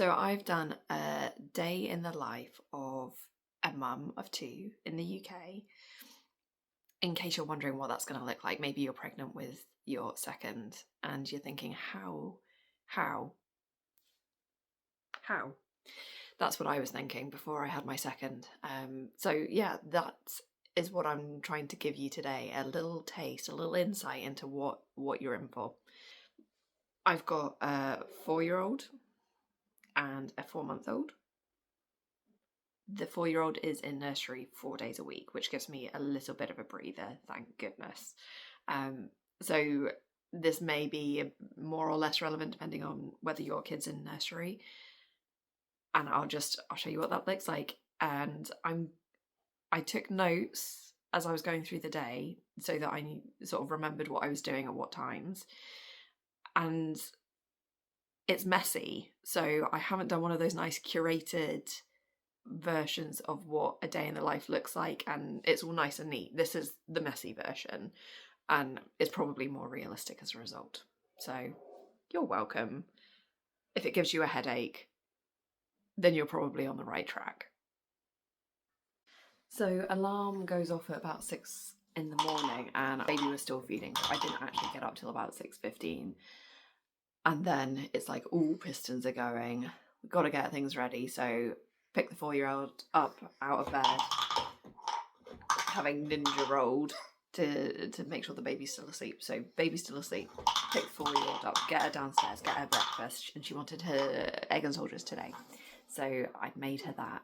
So I've done a day in the life of a mum of two in the UK. In case you're wondering what that's going to look like, maybe you're pregnant with your second and you're thinking, how? That's what I was thinking before I had my second. So yeah, that is what I'm trying to give you today, a little taste, a little insight into what you're in for. I've got a 4-year-old and a 4-month-old. The 4-year-old is in nursery 4 days a week, which gives me a little bit of a breather, thank goodness. So this may be more or less relevant depending on whether your kid's in nursery. And I'll show you what that looks like. And I took notes as I was going through the day so that I sort of remembered what I was doing at what times. And it's messy, so I haven't done one of those nice curated versions of what a day in the life looks like and it's all nice and neat. This is the messy version and it's probably more realistic as a result. So you're welcome. If it gives you a headache, then you're probably on the right track. So alarm goes off at about 6 in the morning and baby was still feeding, so I didn't actually get up till about 6:15. And then it's like all pistons are going. We've got to get things ready. So pick the 4-year-old up out of bed, having ninja rolled to make sure the baby's still asleep. So baby's still asleep. Pick the 4-year-old up, get her downstairs, get her breakfast, and she wanted her egg and soldiers today. So I made her that.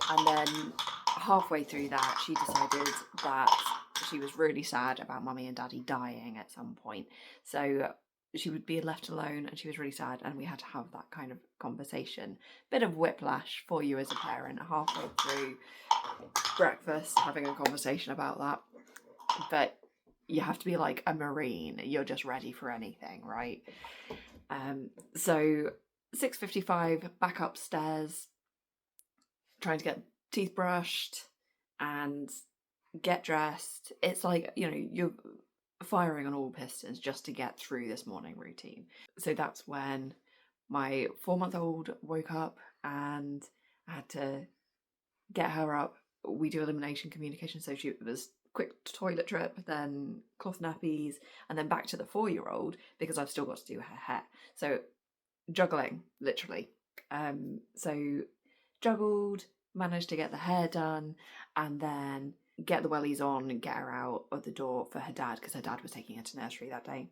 And then halfway through that, she decided that she was really sad about mummy and daddy dying at some point. So she would be left alone and she was really sad, and we had to have that kind of conversation. Bit of whiplash for you as a parent, halfway through breakfast having a conversation about that. But you have to be like a marine, you're just ready for anything, right? So 6:55, back upstairs, trying to get teeth brushed and get dressed. It's like, you're firing on all pistons just to get through this morning routine. So that's when my 4-month-old woke up and I had to get her up. We do elimination communication, so it was quick toilet trip, then cloth nappies, and then back to the 4-year-old because I've still got to do her hair. So juggling, literally. So juggled, managed to get the hair done, and then get the wellies on and get her out of the door for her dad because her dad was taking her to nursery that day.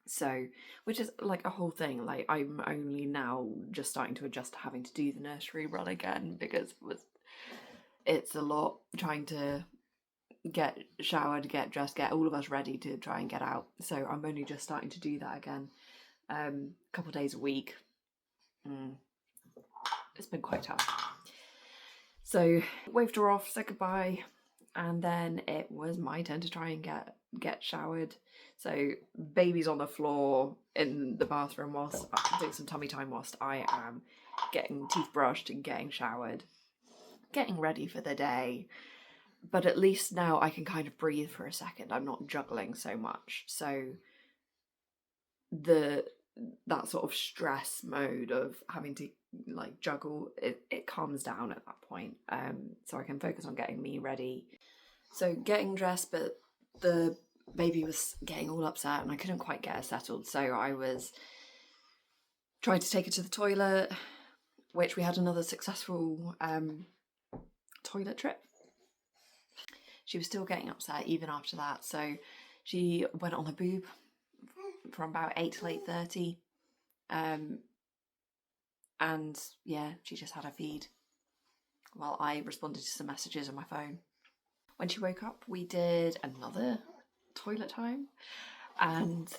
So, which is like a whole thing. Like, I'm only now just starting to adjust to having to do the nursery run again because it's a lot trying to get showered, get dressed, get all of us ready to try and get out. So I'm only just starting to do that again. A couple of days a week. It's been quite tough. So waved her off, said goodbye, and then it was my turn to try and get showered. So baby's on the floor in the bathroom whilst I'm doing some tummy time whilst I am getting teeth brushed and getting showered, getting ready for the day. But at least now I can kind of breathe for a second. I'm not juggling so much. So that sort of stress mode of having to like juggle, it calms down at that point. So I can focus on getting me ready. So getting dressed, but the baby was getting all upset and I couldn't quite get her settled. So I was trying to take her to the toilet, which we had another successful toilet trip. She was still getting upset even after that. So she went on her boob from about 8 till 8:30. And yeah, she just had her feed while I responded to some messages on my phone. When she woke up, we did another toilet time and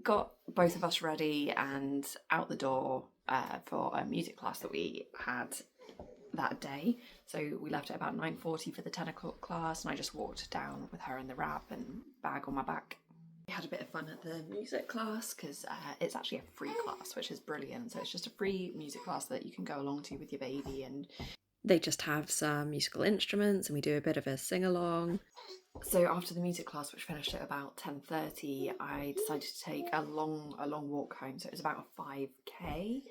got both of us ready and out the door for a music class that we had that day. So we left at about 9:40 for the 10 o'clock class, and I just walked down with her in the wrap and bag on my back. We had a bit of fun at the music class because it's actually a free class, which is brilliant. So it's just a free music class that you can go along to with your baby, and they just have some musical instruments and we do a bit of a sing-along. So after the music class, which finished at about 10:30, I decided to take a long walk home. So it was about a 5k,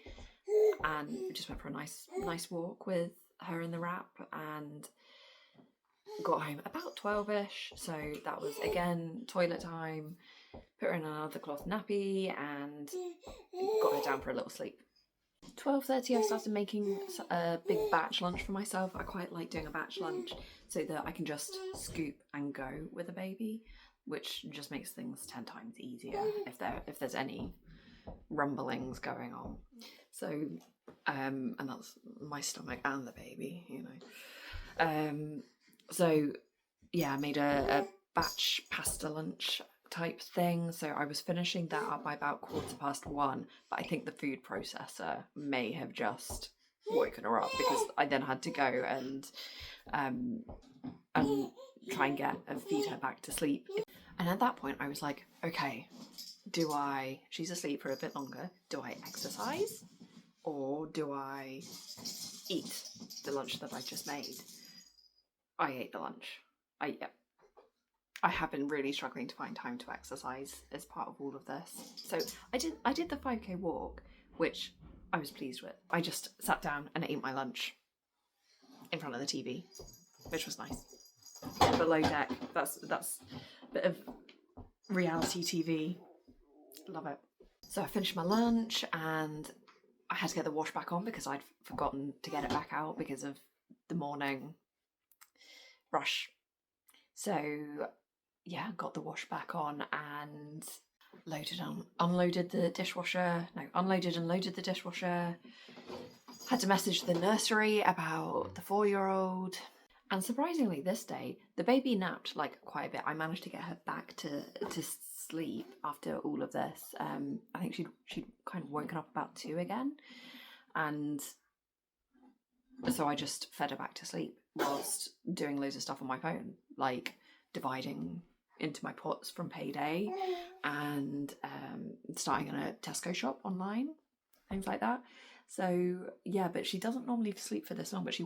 and we just went for a nice walk with her in the wrap, and got home about 12ish. So that was again toilet time, put her in another cloth nappy, and got her down for a little sleep. 12:30 I started making a big batch lunch for myself. I quite like doing a batch lunch so that I can just scoop and go with a baby, which just makes things 10 times easier if there's any rumblings going on. So and that's my stomach and the baby, you know. So yeah, I made a batch pasta lunch type thing. So I was finishing that up by about 1:15, but I think the food processor may have just woken her up, because I then had to go and try and feed her back to sleep. And at that point I was like, okay, she's asleep for a bit longer, do I exercise or do I eat the lunch that I just made? I ate the lunch. I have been really struggling to find time to exercise as part of all of this. So I did the 5k walk, which I was pleased with. I just sat down and ate my lunch in front of the TV, which was nice. Below deck, that's a bit of reality TV. Love it. So I finished my lunch and I had to get the wash back on because I'd forgotten to get it back out because of the morning rush. So yeah, got the wash back on and unloaded and loaded the dishwasher. Had to message the nursery about the 4-year-old. And surprisingly this day, the baby napped like quite a bit. I managed to get her back to sleep after all of this. I think she'd kind of woken up about 2 again. And so I just fed her back to sleep whilst doing loads of stuff on my phone, like dividing into my pots from payday and starting in a Tesco shop online, things like that. So yeah, but she doesn't normally sleep for this long, but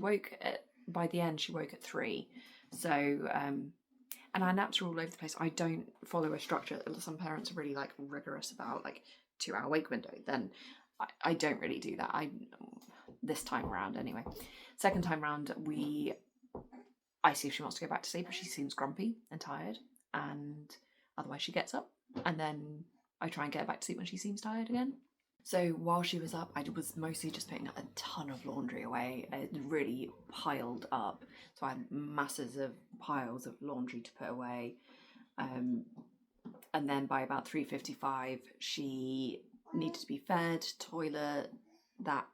by the end she woke at 3. So and our naps are all over the place. I don't follow a structure. Some parents are really like rigorous about like 2-hour wake window. Then I don't really do that. This time around anyway. Second time round I see if she wants to go back to sleep, but she seems grumpy and tired, and otherwise she gets up, and then I try and get her back to sleep when she seems tired again. So while she was up, I was mostly just putting a ton of laundry away. It really piled up, so I had masses of piles of laundry to put away. And then by about 3:55 she needed to be fed, toilet, that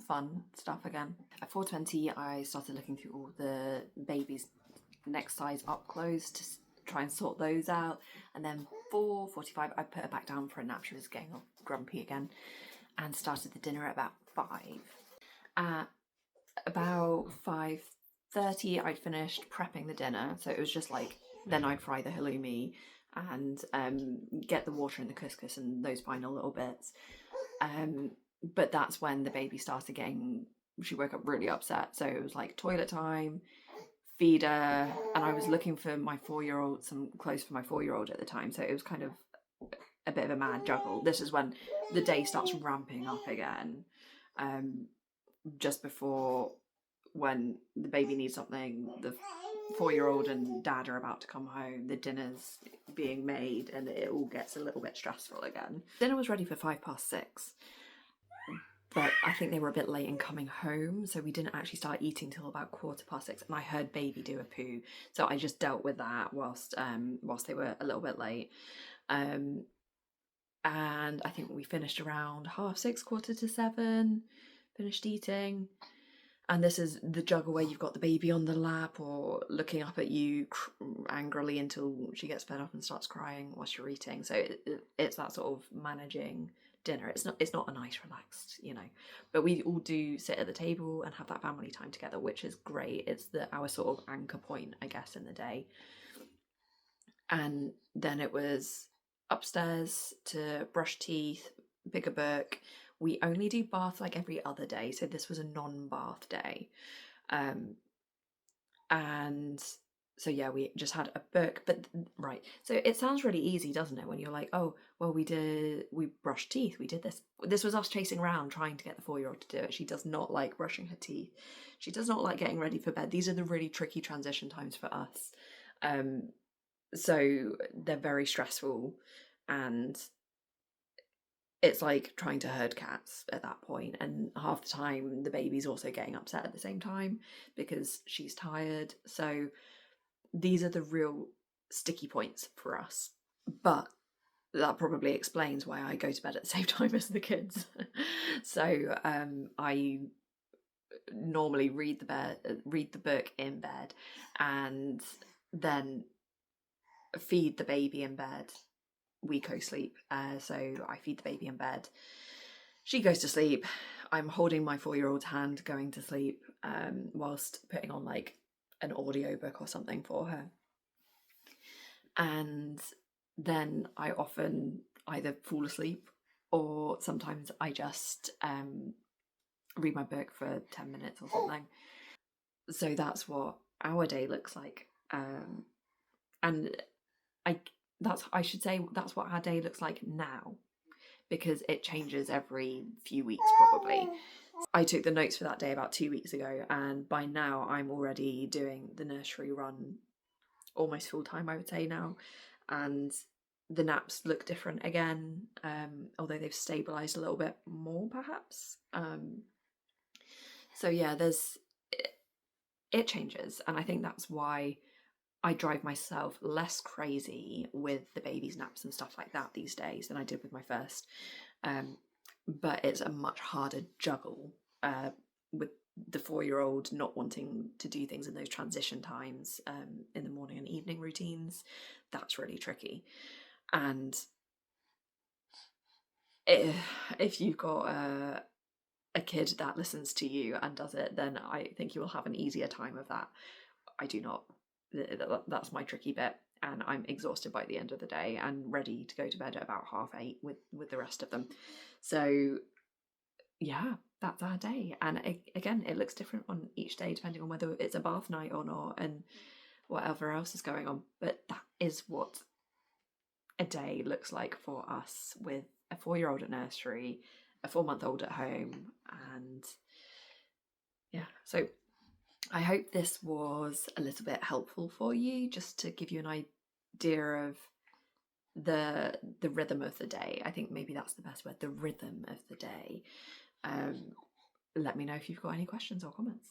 fun stuff again. At 4:20 I started looking through all the baby's next size up clothes to try and sort those out, and then 4:45 I put her back down for a nap. She was getting all grumpy again, and started the dinner at about 5. At about 5:30 I'd finished prepping the dinner, so it was just like, then I'd fry the halloumi and get the water in the couscous and those final little bits. But that's when the baby started she woke up really upset. So it was like toilet time, feed her, and I was looking for my 4-year-old, some clothes for my 4-year-old at the time. So it was kind of a bit of a mad juggle. This is when the day starts ramping up again. Just before, when the baby needs something, the 4-year-old and dad are about to come home, the dinner's being made, and it all gets a little bit stressful again. Dinner was ready for 6:05. But I think they were a bit late in coming home, so we didn't actually start eating till about 6:15, and I heard baby do a poo, so I just dealt with that whilst they were a little bit late. And I think we finished around 6:30, 6:45, finished eating. And this is the juggle where you've got the baby on the lap or looking up at you angrily until she gets fed up and starts crying whilst you're eating. So it's that sort of managing dinner. It's not a nice relaxed, but we all do sit at the table and have that family time together, which is great. It's our sort of anchor point, I guess, in the day. And then it was upstairs to brush teeth, pick a book. We only do bath like every other day, so this was a non-bath day. And So yeah, we just had a book, but right. So it sounds really easy, doesn't it? When you're like, oh, well, we brushed teeth, we did this. This was us chasing around trying to get the 4-year-old to do it. She does not like brushing her teeth. She does not like getting ready for bed. These are the really tricky transition times for us. So they're very stressful, and it's like trying to herd cats at that point. And half the time, the baby's also getting upset at the same time because she's tired. So these are the real sticky points for us. But that probably explains why I go to bed at the same time as the kids. So I normally read the book in bed, and then feed the baby in bed. We co-sleep, so I feed the baby in bed. She goes to sleep. I'm holding my 4-year-old's hand going to sleep, whilst putting on like an audiobook or something for her. And then I often either fall asleep, or sometimes I just read my book for 10 minutes or something. So that's what our day looks like. And I should say that's what our day looks like now, because it changes every few weeks probably. I took the notes for that day about 2 weeks ago, and by now I'm already doing the nursery run almost full time, I would say now, and the naps look different again, although they've stabilized a little bit more perhaps. So yeah, it changes, and I think that's why I drive myself less crazy with the baby's naps and stuff like that these days than I did with my first. But it's a much harder juggle with the 4-year-old not wanting to do things in those transition times, in the morning and evening routines. That's really tricky. And if you've got a kid that listens to you and does it, then I think you will have an easier time of that. I do not. That's my tricky bit, and I'm exhausted by the end of the day and ready to go to bed at about 8:30 with the rest of them. So yeah, that's our day. And again, it looks different on each day depending on whether it's a bath night or not and whatever else is going on. But that is what a day looks like for us, with a 4-year-old at nursery, a 4-month-old at home, and yeah. So I hope this was a little bit helpful for you, just to give you an idea of the rhythm of the day. I think maybe that's the best word, the rhythm of the day. Let me know if you've got any questions or comments.